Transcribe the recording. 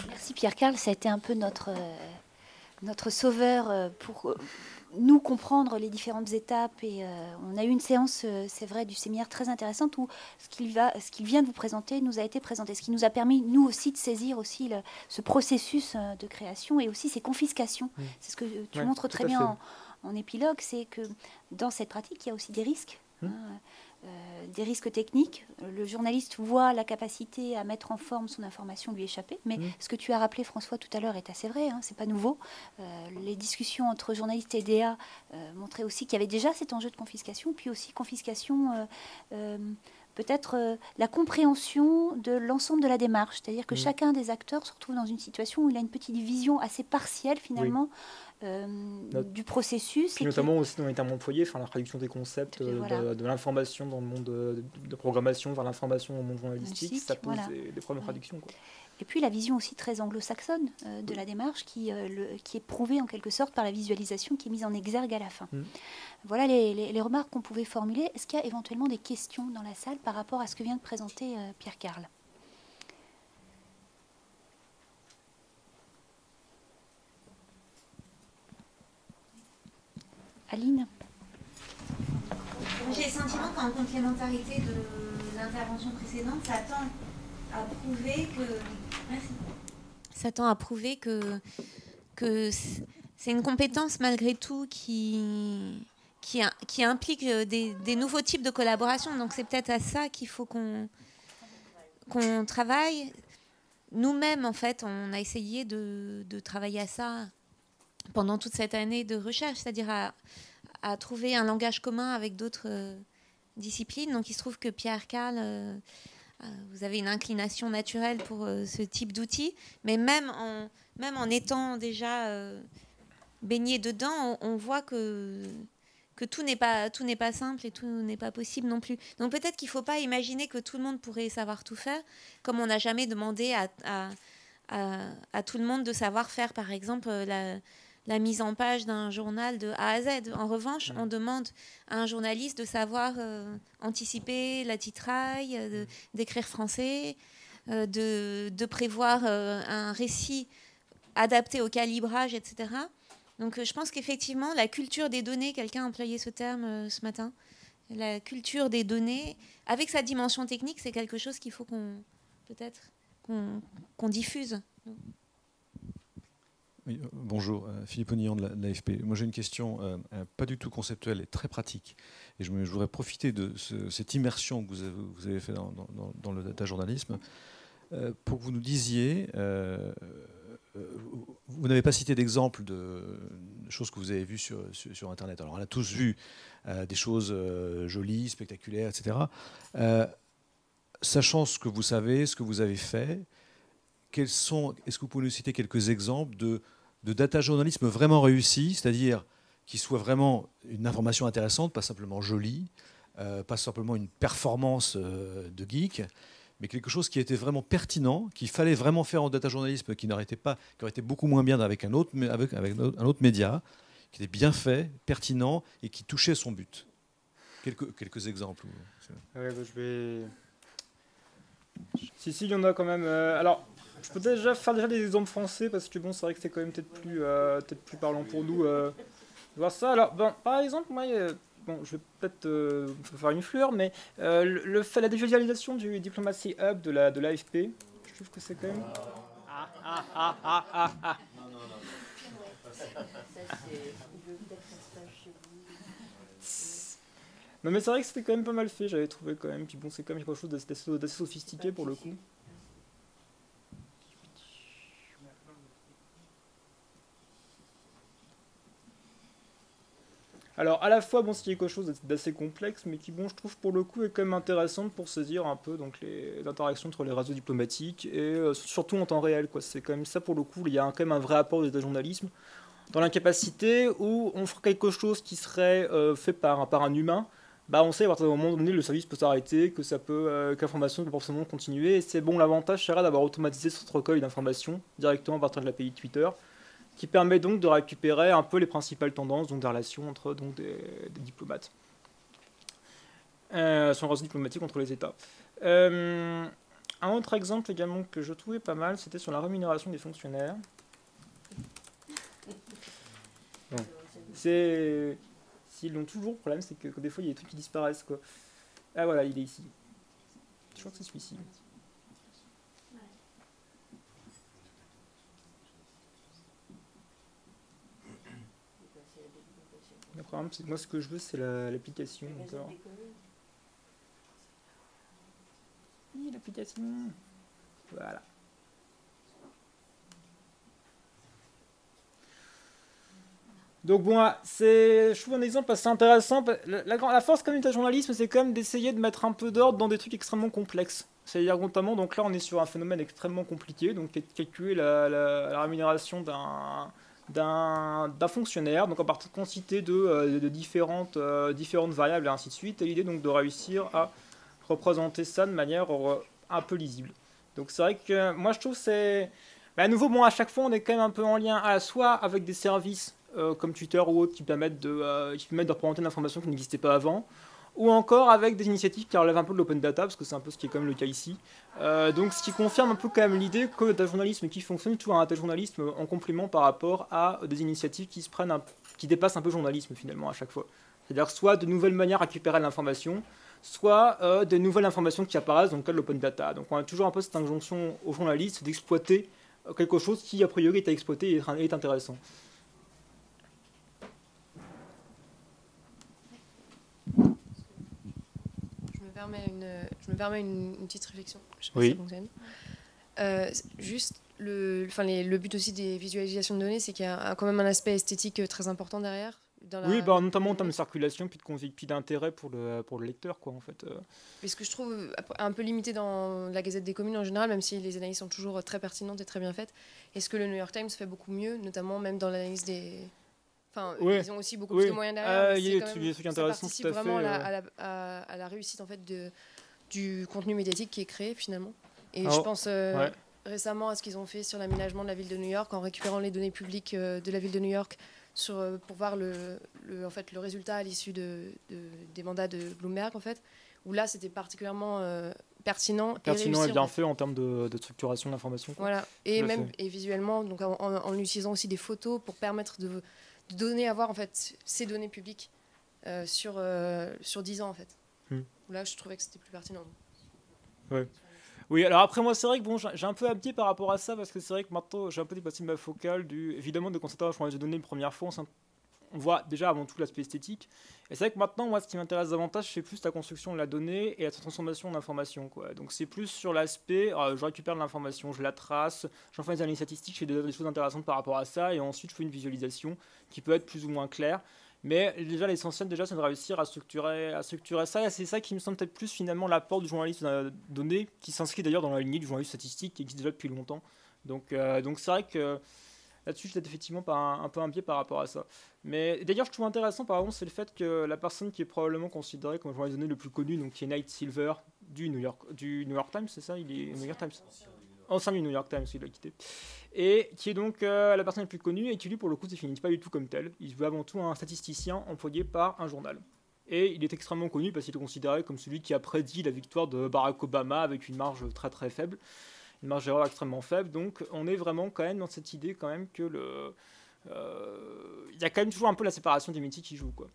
Merci Pierre-Carl, ça a été un peu notre sauveur pour nous comprendre les différentes étapes. Et on a eu une séance, c'est vrai, du séminaire très intéressante où ce qu'il vient de vous présenter nous a été présenté, ce qui nous a permis, nous aussi, de saisir aussi ce processus de création et aussi ces confiscations. C'est ce que tu montres très bien en épilogue, c'est que dans cette pratique, il y a aussi des risques. Des risques techniques. Le journaliste voit la capacité à mettre en forme son information lui échapper. Mais ce que tu as rappelé, François, tout à l'heure est assez vrai. C'est pas nouveau. Les discussions entre journalistes et DA montraient aussi qu'il y avait déjà cet enjeu de confiscation, puis aussi confiscation. Peut-être la compréhension de l'ensemble de la démarche. C'est-à-dire que chacun des acteurs se retrouve dans une situation où il a une petite vision assez partielle, finalement, du processus. Puis notamment aussi dans les termes employés, la traduction des concepts de l'information dans le monde de programmation vers l'information au monde journalistique, ça pose des problèmes de traduction, quoi. Et puis la vision aussi très anglo-saxonne de la démarche qui est prouvée en quelque sorte par la visualisation qui est mise en exergue à la fin. Voilà les remarques qu'on pouvait formuler. Est-ce qu'il y a éventuellement des questions dans la salle par rapport à ce que vient de présenter Pierre-Carl ? Aline ? J'ai le sentiment qu'en complémentarité de l'intervention précédente, ça tend à prouver que... Merci. Ça tend à prouver que c'est une compétence malgré tout qui implique des nouveaux types de collaboration. Donc c'est peut-être à ça qu'il faut qu'on travaille. Nous-mêmes, en fait, on a essayé de travailler à ça pendant toute cette année de recherche, c'est-à-dire à trouver un langage commun avec d'autres disciplines. Donc il se trouve que Pierre-Carl, vous avez une inclination naturelle pour ce type d'outils, mais même en étant déjà baigné dedans, on voit que tout n'est pas simple et tout n'est pas possible non plus. Donc peut-être qu'il ne faut pas imaginer que tout le monde pourrait savoir tout faire, comme on n'a jamais demandé à tout le monde de savoir faire, par exemple, la mise en page d'un journal de A à Z. En revanche, on demande à un journaliste de savoir anticiper la titraille, d'écrire français, de prévoir un récit adapté au calibrage, etc. Donc je pense qu'effectivement, la culture des données, quelqu'un a employé ce terme ce matin, la culture des données, avec sa dimension technique, c'est quelque chose qu'il faut qu'on diffuse. Oui, bonjour, Philippe Onillon de l'AFP. Moi j'ai une question pas du tout conceptuelle et très pratique. Et je voudrais profiter de cette immersion que vous avez fait dans le data journalisme pour que vous nous disiez, vous n'avez pas cité d'exemple de choses que vous avez vues sur Internet. Alors on a tous vu des choses jolies, spectaculaires, etc. Sachant ce que vous savez, ce que vous avez fait, est-ce que vous pouvez nous citer quelques exemples de data journalisme vraiment réussi, c'est-à-dire qui soit vraiment une information intéressante, pas simplement jolie, pas simplement une performance de geek, mais quelque chose qui était vraiment pertinent, qu'il fallait vraiment faire en data journalisme, qui aurait été beaucoup moins bien avec un autre média, qui était bien fait, pertinent et qui touchait son but. Quelques exemples. Ouais, je vais... Si, il y en a quand même. Alors, je peux déjà faire des exemples français, parce que bon, c'est vrai que c'est quand même peut-être plus parlant pour nous de voir ça. Alors, par exemple, moi, je vais peut-être faire une fleur, mais la dévisualisation du Diplomacy Hub de l'AFP, je trouve que c'est quand même... Non, mais c'est vrai que c'était quand même pas mal fait, j'avais trouvé quand même. Puis bon, c'est quand même quelque chose d'assez sophistiqué pour le coup. Alors, à la fois, bon, c'est quelque chose d'assez complexe, mais qui, bon, je trouve pour le coup est quand même intéressante pour saisir un peu donc les interactions entre les réseaux diplomatiques et surtout en temps réel, quoi. C'est quand même ça pour le coup. Il y a quand même un vrai apport du journalisme dans l'incapacité où on ferait quelque chose qui serait fait par un humain. On sait à partir d'un moment donné le service peut s'arrêter, que que l'information peut forcément continuer. Et c'est bon, l'avantage serait d'avoir automatisé ce recueil d'informations directement à partir de l'API Twitter, qui permet donc de récupérer un peu les principales tendances donc des relations entre des diplomates, sur le réseau diplomatique entre les États. Un un autre exemple également que je trouvais pas mal, c'était sur la rémunération des fonctionnaires. Bon. S'ils l'ont toujours, le problème, c'est que des fois, il y a des trucs qui disparaissent, quoi. Ah voilà, il est ici. Je crois que c'est celui-ci. Le problème, c'est que moi, ce que je veux, c'est l'application. Oui, l'application. Voilà. Donc bon, je trouve un exemple assez intéressant. La force quand même du journalisme, c'est quand même d'essayer de mettre un peu d'ordre dans des trucs extrêmement complexes. C'est-à-dire notamment, donc là on est sur un phénomène extrêmement compliqué, donc calculer la rémunération d'un fonctionnaire, donc en partant de quantité de différentes variables et ainsi de suite, et l'idée donc de réussir à représenter ça de manière un peu lisible. Donc c'est vrai que moi je trouve que c'est... à nouveau, bon, à chaque fois on est quand même un peu en lien soit avec des services comme Twitter ou autres qui permettent de représenter une information qui n'existait pas avant, ou encore avec des initiatives qui relèvent un peu de l'open data, parce que c'est un peu ce qui est quand même le cas ici. Donc ce qui confirme un peu quand même l'idée que le data journalisme qui fonctionne toujours un data journalisme en complément par rapport à des initiatives qui dépassent un peu le journalisme finalement à chaque fois. C'est-à-dire soit de nouvelles manières à récupérer l'information, soit de nouvelles informations qui apparaissent dans le cas de l'open data. Donc on a toujours un peu cette injonction aux journalistes d'exploiter quelque chose qui a priori est à exploiter et est intéressant. Je me permets une petite réflexion. Je sais pas Oui. si ça fonctionne. Juste, le but aussi des visualisations de données, c'est qu'il y a quand même un aspect esthétique très important derrière. Oui, notamment en termes de circulation, puis d'intérêt pour le lecteur, quoi, en fait. Mais ce que je trouve un peu limité dans la Gazette des communes en général, même si les analyses sont toujours très pertinentes et très bien faites, est-ce que le New York Times fait beaucoup mieux, notamment même dans l'analyse des... Enfin, ouais. Ils ont aussi beaucoup plus de moyens derrière. Il y a des trucs intéressants, tout à fait. Ça participe vraiment à la réussite en fait, du contenu médiatique qui est créé finalement. Et je pense récemment à ce qu'ils ont fait sur l'aménagement de la ville de New York en récupérant les données publiques de la ville de New York pour voir le résultat à l'issue des mandats de Bloomberg, en fait, où là, c'était particulièrement pertinent et bien fait en termes de structuration de l'information. Voilà, et visuellement, donc en utilisant aussi des photos pour permettre de donner à voir en fait, ces données publiques sur 10 ans, en fait. Là, je trouvais que c'était plus pertinent. Ouais. Oui, alors après moi c'est vrai que bon, j'ai un peu abdiqué par rapport à ça parce que c'est vrai que maintenant j'ai un peu dépassé ma focale évidemment de constater un de données une première fois, on voit déjà avant tout l'aspect esthétique. Et c'est vrai que maintenant moi ce qui m'intéresse davantage c'est plus la construction de la donnée et la transformation d'information, quoi. Donc c'est plus sur l'aspect, je récupère de l'information, je la trace, j'en fais des analyses statistiques, je fais des choses intéressantes par rapport à ça et ensuite je fais une visualisation qui peut être plus ou moins claire. Mais déjà, l'essentiel, c'est de réussir à structurer ça. Et c'est ça qui me semble peut-être plus finalement l'apport du journalisme donné, qui s'inscrit d'ailleurs dans la lignée du journalisme statistique qui existe déjà depuis longtemps. Donc c'est vrai que là-dessus, je suis effectivement un peu un biais par rapport à ça. Mais d'ailleurs, je trouve intéressant, par exemple, c'est le fait que la personne qui est probablement considérée comme le journaliste donné le plus connu, donc qui est Nate Silver du New York Times, c'est ça? Il est New York Times. Ancien du New York Times, il l'a quitté. Et qui est donc la personne la plus connue et qui, lui, pour le coup, ne se définit pas du tout comme tel. Il veut avant tout un statisticien employé par un journal. Et il est extrêmement connu parce qu'il est considéré comme celui qui a prédit la victoire de Barack Obama avec une marge très très faible, une marge d'erreur extrêmement faible. Donc on est vraiment quand même dans cette idée quand même que il y a quand même toujours un peu la séparation des métiers qui joue, quoi.